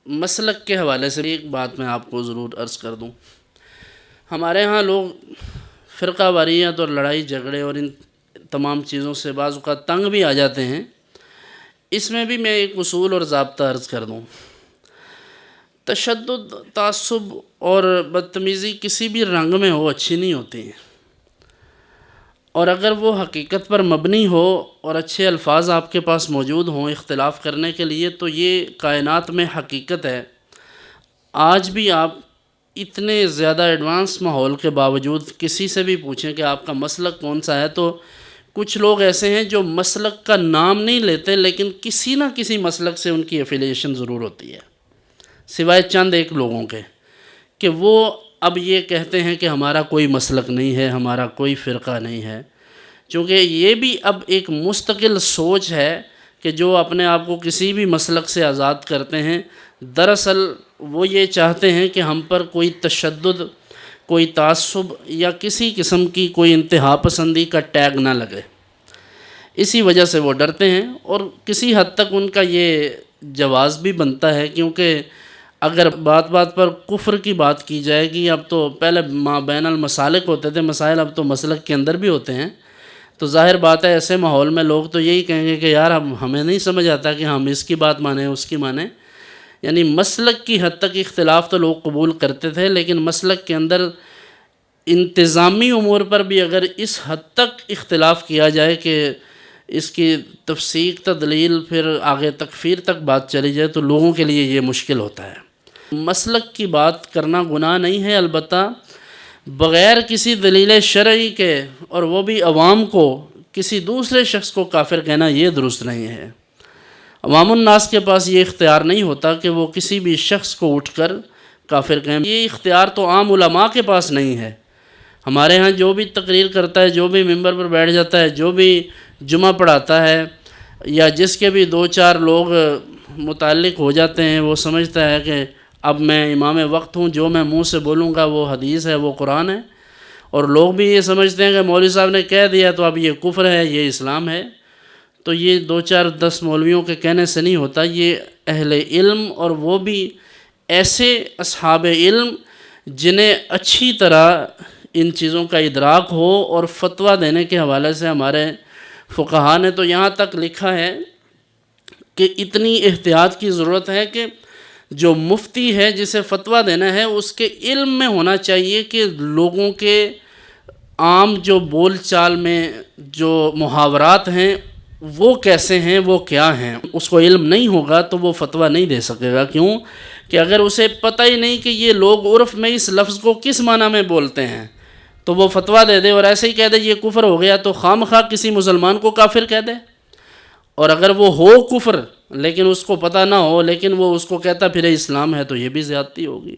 مسلک کے حوالے سے ایک بات میں آپ کو ضرور عرض کر دوں۔ ہمارے ہاں لوگ فرقہ واریت اور لڑائی جھگڑے اور ان تمام چیزوں سے بعض اوقات تنگ بھی آ جاتے ہیں۔ اس میں بھی میں ایک اصول اور ضابطہ عرض کر دوں۔ تشدد، تعصب اور بدتمیزی کسی بھی رنگ میں ہو اچھی نہیں ہوتی ہیں، اور اگر وہ حقیقت پر مبنی ہو اور اچھے الفاظ آپ کے پاس موجود ہوں اختلاف کرنے کے لیے، تو یہ کائنات میں حقیقت ہے۔ آج بھی آپ اتنے زیادہ ایڈوانس ماحول کے باوجود کسی سے بھی پوچھیں کہ آپ کا مسلک کون سا ہے، تو کچھ لوگ ایسے ہیں جو مسلک کا نام نہیں لیتے لیکن کسی نہ کسی مسلک سے ان کی ایفیلیشن ضرور ہوتی ہے، سوائے چند ایک لوگوں کے، کہ وہ اب یہ کہتے ہیں کہ ہمارا کوئی مسلک نہیں ہے، ہمارا کوئی فرقہ نہیں ہے، چونکہ یہ بھی اب ایک مستقل سوچ ہے کہ جو اپنے آپ کو کسی بھی مسلک سے آزاد کرتے ہیں، دراصل وہ یہ چاہتے ہیں کہ ہم پر کوئی تشدد، کوئی تعصب یا کسی قسم کی کوئی انتہا پسندی کا ٹیگ نہ لگے۔ اسی وجہ سے وہ ڈرتے ہیں، اور کسی حد تک ان کا یہ جواز بھی بنتا ہے، کیونکہ اگر بات بات پر کفر کی بات کی جائے گی، اب تو پہلے ما بین المسالک ہوتے تھے مسائل، اب تو مسلک کے اندر بھی ہوتے ہیں، تو ظاہر بات ہے ایسے ماحول میں لوگ تو یہی کہیں گے کہ یار اب ہمیں نہیں سمجھ آتا کہ ہم اس کی بات مانیں اس کی مانیں۔ یعنی مسلک کی حد تک اختلاف تو لوگ قبول کرتے تھے، لیکن مسلک کے اندر انتظامی امور پر بھی اگر اس حد تک اختلاف کیا جائے کہ اس کی تفسیق، تدلیل، پھر آگے تکفیر تک بات چلی جائے، تو لوگوں کے لیے یہ مشکل ہوتا ہے۔ مسلک کی بات کرنا گناہ نہیں ہے، البتہ بغیر کسی دلیل شرعی کے، اور وہ بھی عوام کو کسی دوسرے شخص کو کافر کہنا یہ درست نہیں ہے۔ عوام الناس کے پاس یہ اختیار نہیں ہوتا کہ وہ کسی بھی شخص کو اٹھ کر کافر کہیں، یہ اختیار تو عام علماء کے پاس نہیں ہے۔ ہمارے ہاں جو بھی تقریر کرتا ہے، جو بھی ممبر پر بیٹھ جاتا ہے، جو بھی جمعہ پڑھاتا ہے، یا جس کے بھی دو چار لوگ متعلق ہو جاتے ہیں، وہ سمجھتا ہے کہ اب میں امام وقت ہوں، جو میں منہ سے بولوں گا وہ حدیث ہے، وہ قرآن ہے، اور لوگ بھی یہ سمجھتے ہیں کہ مولوی صاحب نے کہہ دیا تو اب یہ کفر ہے، یہ اسلام ہے۔ تو یہ دو چار 10 مولویوں کے کہنے سے نہیں ہوتا، یہ اہل علم، اور وہ بھی ایسے اصحاب علم جنہیں اچھی طرح ان چیزوں کا ادراک ہو، اور فتویٰ دینے کے حوالے سے ہمارے فقہا نے تو یہاں تک لکھا ہے کہ اتنی احتیاط کی ضرورت ہے کہ جو مفتی ہے جسے فتویٰ دینا ہے اس کے علم میں ہونا چاہیے کہ لوگوں کے عام جو بول چال میں جو محاورات ہیں وہ کیسے ہیں، وہ کیا ہیں۔ اس کو علم نہیں ہوگا تو وہ فتویٰ نہیں دے سکے گا۔ کیوں کہ اگر اسے پتہ ہی نہیں کہ یہ لوگ عرف میں اس لفظ کو کس معنی میں بولتے ہیں، تو وہ فتویٰ دے دے اور ایسے ہی کہہ دے یہ کفر ہو گیا، تو خواہ مخواہ کسی مسلمان کو کافر کہہ دے۔ اور اگر وہ ہو کفر لیکن اس کو پتہ نہ ہو، لیکن وہ اس کو کہتا پھرے اسلام ہے، تو یہ بھی زیادتی ہوگی۔